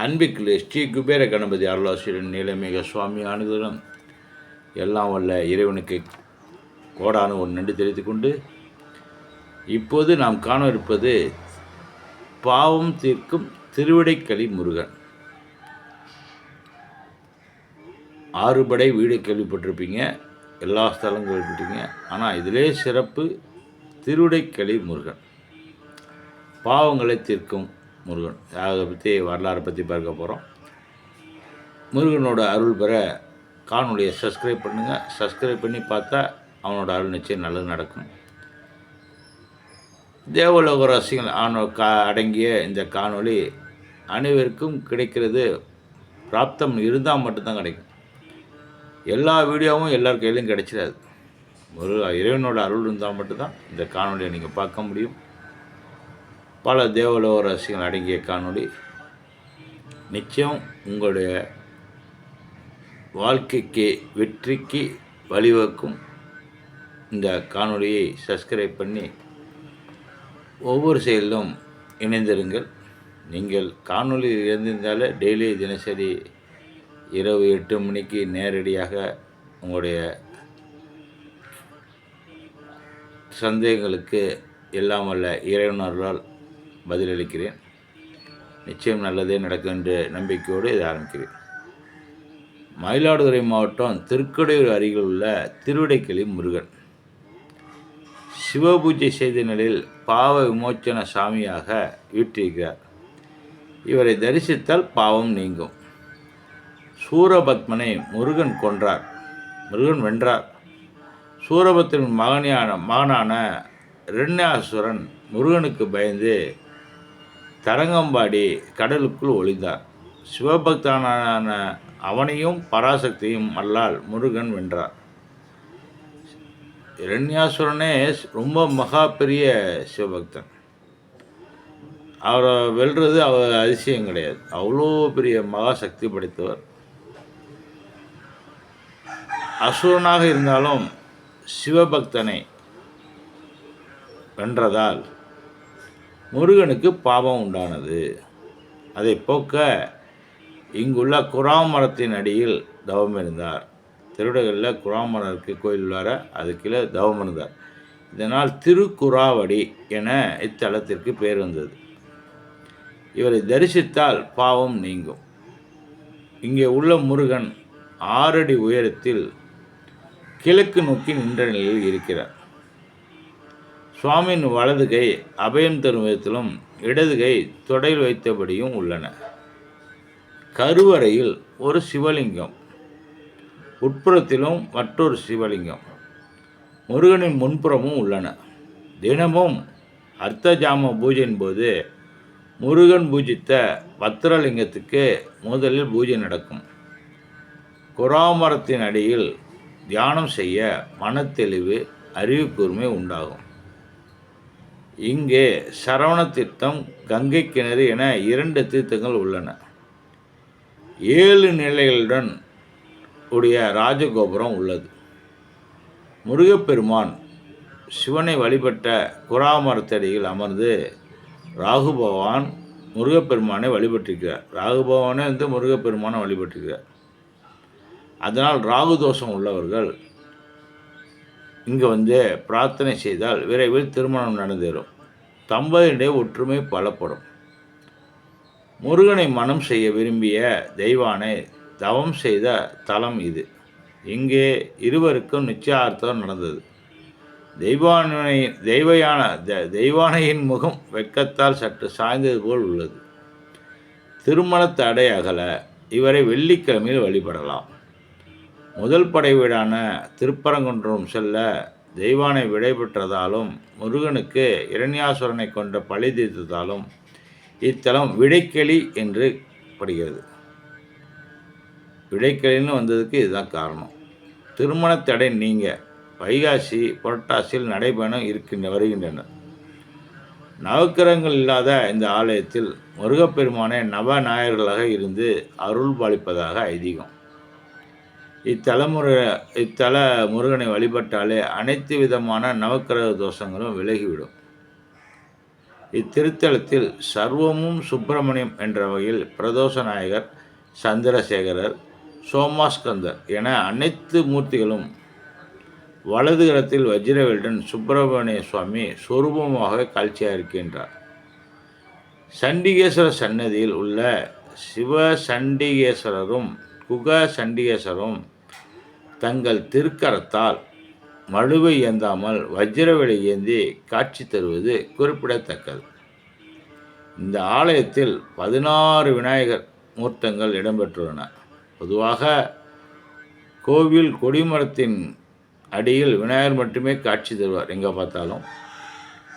அன்பிற்குரிய ஸ்ரீ குபேர கணபதி அருளாசிரியர் நீலமேக சுவாமி அனுகிரகம் எல்லாம் வல்ல இறைவனுக்கு கோடான ஒரு நன்றி தெரிவித்துக் கொண்டு இப்போது நாம் காண இருப்பது பாவம் தீர்க்கும் திருவிடைக்களி முருகன். 6 படை வீடு கேள்விப்பட்டிருப்பீங்க, எல்லா ஸ்தலங்களும் கேள்விப்பட்டிருப்பீங்க. ஆனால் இதிலே சிறப்பு திருவிடைக்களி முருகன், பாவங்களை தீர்க்கும் முருகன். அதை பற்றி வரலாறை பற்றி பார்க்க போகிறோம். முருகனோட அருள் பெற காணொலியை சப்ஸ்கிரைப் பண்ணுங்கள். சப்ஸ்கிரைப் பண்ணி பார்த்தா அவனோட அருள் நிச்சயம் நல்லது நடக்கும். தேவலோக ரசிகர்கள் அடங்கிய இந்த காணொலி அனைவருக்கும் கிடைக்கிறது. பிராப்தம் இருந்தால் மட்டும்தான் கிடைக்கும். எல்லா வீடியோவும் எல்லார் கையிலையும் கிடைச்சிடாது. ஒரு இறைவனோட அருள் இருந்தால் மட்டும்தான் இந்த காணொலியை நீங்கள் பார்க்க முடியும். பல தேவலோக ரசிகர்கள் அடங்கிய காணொலி நிச்சயம் உங்களுடைய வாழ்க்கைக்கு வெற்றிக்கு வழிவகுக்கும். இந்த காணொலியை சப்ஸ்கிரைப் பண்ணி ஒவ்வொரு செயலிலும் இணைந்திருங்கள். நீங்கள் காணொலியில் இருந்திருந்தாலே டெய்லி தினசரி இரவு 8 மணிக்கு நேரடியாக உங்களுடைய சந்தேகங்களுக்கு எல்லாம் வல்ல இறைவனர்களால் பதிலளிக்கிறேன். நிச்சயம் நல்லதே நடக்கும் என்ற நம்பிக்கையோடு இதை ஆரம்பிக்கிறேன். மயிலாடுதுறை மாவட்டம் திருக்கடையூர் அருகில் உள்ள திருவிடைக்களி முருகன் சிவபூஜை செய்த நிலையில் பாவ விமோச்சன சாமியாக வீற்றிருக்கிறார். இவரை தரிசித்தால் பாவம் நீங்கும். சூரபத்மனை முருகன் வென்றார். சூரபத்மனின் மகனான இரண்யாசுரன் முருகனுக்கு பயந்து தரங்கம்பாடி கடலுக்குள் ஒளிந்தார். சிவபக்தனான அவனையும் பராசக்தியும் அல்லால் முருகன் வென்றார். இரண்யாசுரனே ரொம்ப மகா பெரிய சிவபக்தன். அவரை வெல்றது அவர் அதிசயம் கிடையாது. அவ்வளோ பெரிய மகா சக்தி படைத்தவர். அசுரனாக இருந்தாலும் சிவபக்தனை வென்றதால் முருகனுக்கு பாவம் உண்டானது. அதை போக்க இங்குள்ள குராமரத்தின் அடியில் தவம் இருந்தார். திருவிடைகளில் குராமரம் இருக்குது, கோயில் உள்ளார, அது கீழே தவம் இருந்தார். இதனால் திருக்குறாவடி என இத்தலத்திற்கு பேர் வந்தது. இவரை தரிசித்தால் பாவம் நீங்கும். இங்கே உள்ள முருகன் 6 அடி உயரத்தில் கிழக்கு நோக்கி நின்ற நிலையில் இருக்கிறார். சுவாமியின் வலது கை அபயம் தரும் விதத்திலும் இடது கை தொடையில் வைத்தபடியும் உள்ளன. கருவறையில் ஒரு சிவலிங்கம், உட்புறத்திலும் மற்றொரு சிவலிங்கம், முருகனின் முன்புறமும் உள்ளன. தினமும் அர்த்தஜாம பூஜையின் போது முருகன் பூஜித்த பத்திரலிங்கத்துக்கு முதலில் பூஜை நடக்கும். குராமரத்தின் அடியில் தியானம் செய்ய மனத்தெளிவு, அறிவு கூர்மை உண்டாகும். இங்கே சரவண தீர்த்தம், கங்கை கிணறு என 2 தீர்த்தங்கள் உள்ளன. 7 நிலைகளுடன் உடைய ராஜகோபுரம் உள்ளது. முருகப்பெருமான் சிவனை வழிபட்ட குராமரத்தடியில் அமர்ந்து ராகு பகவான் முருகப்பெருமானை வழிபட்டிருக்கிறார். ராகு பகவானே முருகப்பெருமானை வழிபட்டிருக்கிறார். அதனால் ராகு தோஷம் உள்ளவர்கள் இங்கே பிரார்த்தனை செய்தால் விரைவில் திருமணம் நடந்தேறும். தம்பதியிடையே ஒற்றுமை பலப்படும். முருகனை மனம் செய்ய விரும்பிய தெய்வானை தவம் செய்த தலம் இது. இங்கே இருவருக்கும் நிச்சயார்த்தம் நடந்தது. தெய்வானையின் முகம் வெட்கத்தால் சற்று சாய்ந்தது போல் உள்ளது. திருமண தடை அகல இவரை வெள்ளிக்கிழமையில் வழிபடலாம். முதல் படை வீடான திருப்பரங்குன்றம் செல்ல தெய்வானை விடைபெற்றதாலும் முருகனுக்கு இரண்யாசுரனை கொண்ட பழி தீர்த்ததாலும் இத்தலம் விடைக்களி என்று படுகிறது. விடைக்களின்னு வந்ததுக்கு இதுதான் காரணம். திருமண தடை நீங்க வைகாசி புரட்டாசியில் நடைபெறும் வருகின்றன. நவக்கிரகங்கள் இல்லாத இந்த ஆலயத்தில் முருகப்பெருமானை நவநாயகர்களாக இருந்து அருள் பாலிப்பதாக ஐதீகம். இத்தல முருகனை வழிபட்டாலே அனைத்து விதமான நவக்கிரக தோஷங்களும் விலகிவிடும். இத்திருத்தலத்தில் சர்வமும் சுப்பிரமணியம் என்ற வகையில் பிரதோஷ நாயகர், சந்திரசேகரர், சோமாஸ்கந்தர் என அனைத்து மூர்த்திகளும் வலது கரத்தில் வஜ்ரவேலுடன் சுப்பிரமணிய சுவாமி சொரூபமாக காட்சியாக இருக்கின்றார். சண்டிகேஸ்வர சன்னதியில் உள்ள சிவ சண்டிகேஸ்வரரும் குக சண்டிகேஸ்வரரும் தங்கள் திருக்கரத்தால் மழுவை ஏந்தாமல் வஜ்ரவேலை ஏந்தி காட்சி தருவது குறிப்பிடத்தக்கது. இந்த ஆலயத்தில் 16 விநாயகர் மூர்த்தங்கள் இடம்பெற்றுள்ளன. பொதுவாக கோவில் கொடிமரத்தின் அடியில் விநாயகர் மட்டுமே காட்சி தருவார் எங்கே பார்த்தாலும்.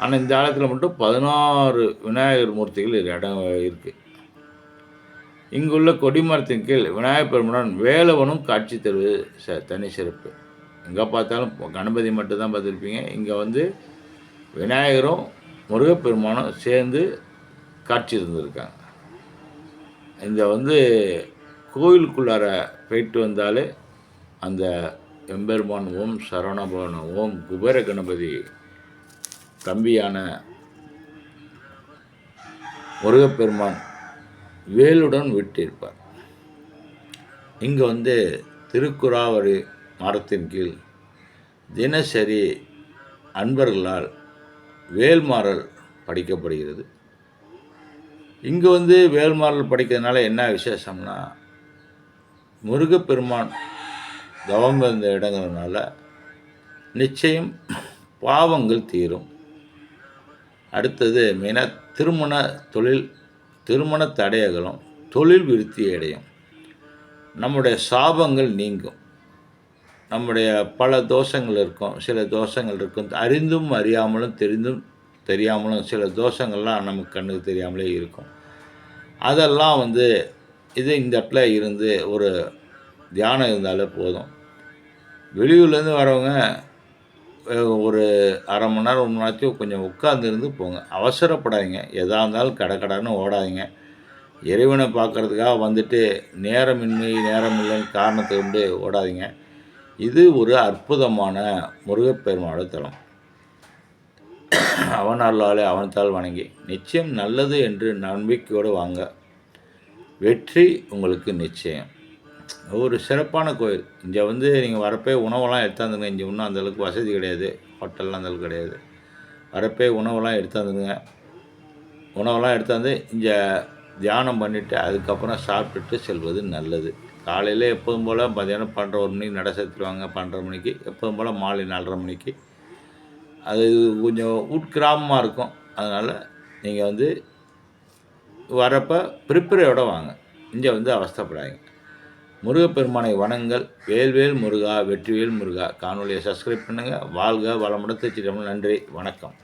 ஆனால் இந்த ஆலயத்தில் மட்டும் 16 விநாயகர் மூர்த்திகள் இடம் இருக்குது. இங்குள்ள கொடிமரத்தின் கீழ் விநாயகர் பெருமான் வேலவனும் காட்சி தருவது தனி சிறப்பு. எங்கே பார்த்தாலும் கணபதி மட்டும்தான் பார்த்துருப்பீங்க. இங்கே விநாயகரும் முருகப்பெருமானும் சேர்ந்து காட்சி இருந்திருக்காங்க. இந்த கோயிலுக்குள்ளார போயிட்டு வந்தாலே அந்த எம்பெருமான் ஓம் சரவணபவன ஓம் குபேர கணபதி தம்பியான முருகப்பெருமான் வேலுடன் விட்டிருப்பார். இங்கே திருக்குறாவரி மரத்தின் கீழ் தினசரி அன்பர்களால் வேல்மாறல் படிக்கப்படுகிறது. இங்கே வேல்மாறல் படிக்கிறதுனால என்ன விசேஷம்னா, முருகப்பெருமான் தவம் இருந்த இடங்கிறதுனால நிச்சயம் பாவங்கள் தீரும். அடுத்தது மெயினாக திருமண தடையகளும் தொழில் விருத்தி அடையும். நம்முடைய சாபங்கள் நீங்கும். நம்முடைய பல தோஷங்கள் இருக்கும், சில தோஷங்கள் இருக்கும். அறிந்தும் அறியாமலும் தெரிந்தும் தெரியாமலும் சில தோஷங்கள்லாம் நமக்கு கண்ணுக்கு தெரியாமலே இருக்கும். அதெல்லாம் இது இந்த இடத்துல இருந்து ஒரு தியானம் இருந்தாலே போதும். வெளியூர்லேருந்து வரவங்க ஒரு அரை மணி நேரம் 1 மணி நேரத்தையும் கொஞ்சம் உட்காந்துருந்து போங்க. அவசரப்படாதீங்க. எதாக இருந்தாலும் கடன்னு ஓடாதீங்க. இறைவனை பார்க்குறதுக்காக நேரம் இல்லைன்னு காரணத்தை கொண்டு ஓடாதீங்க. இது ஒரு அற்புதமான முருகப்பெருமானோட தலம். அவன் அருளாலே அவனத்தால் வணங்கி நிச்சயம் நல்லது என்று நம்பிக்கையோடு வாங்க. வெற்றி உங்களுக்கு நிச்சயம். ஒரு சிறப்பான கோயில். இங்கே நீங்கள் வரப்பே உணவெல்லாம் எடுத்தாந்துங்க. இங்கே இன்னும் அந்தளவுக்கு வசதி கிடையாது, ஹோட்டல்லாம் அந்தளவுக்கு கிடையாது. வரப்பே உணவெல்லாம் எடுத்தாந்துங்க. உணவெல்லாம் எடுத்தாந்து இங்கே தியானம் பண்ணிவிட்டு அதுக்கப்புறம் சாப்பிட்டுட்டு செல்வது நல்லது. காலையில் எப்போதும் போல் மதியானம் 12:30 மணிக்கு நட சேர்த்துருவாங்க. 12:30 மணிக்கு எப்போதும் போல் மாலை 4:30 மணிக்கு. அது கொஞ்சம் உட்கிராமமாக இருக்கும். அதனால் நீங்கள் வரப்போ ப்ரிப்பரையோடு வாங்க. இங்கே அவஸ்தைப்படாதீங்க. முருகப்பெருமானை வணங்குங்கள். வேல்வேல் முருகா, வெற்றிவேல் முருகா. காணொலியை சப்ஸ்கிரைப் பண்ணுங்கள். வாழ்க வளமுடன். திருச்சிற்றம்பலம். நன்றி, வணக்கம்.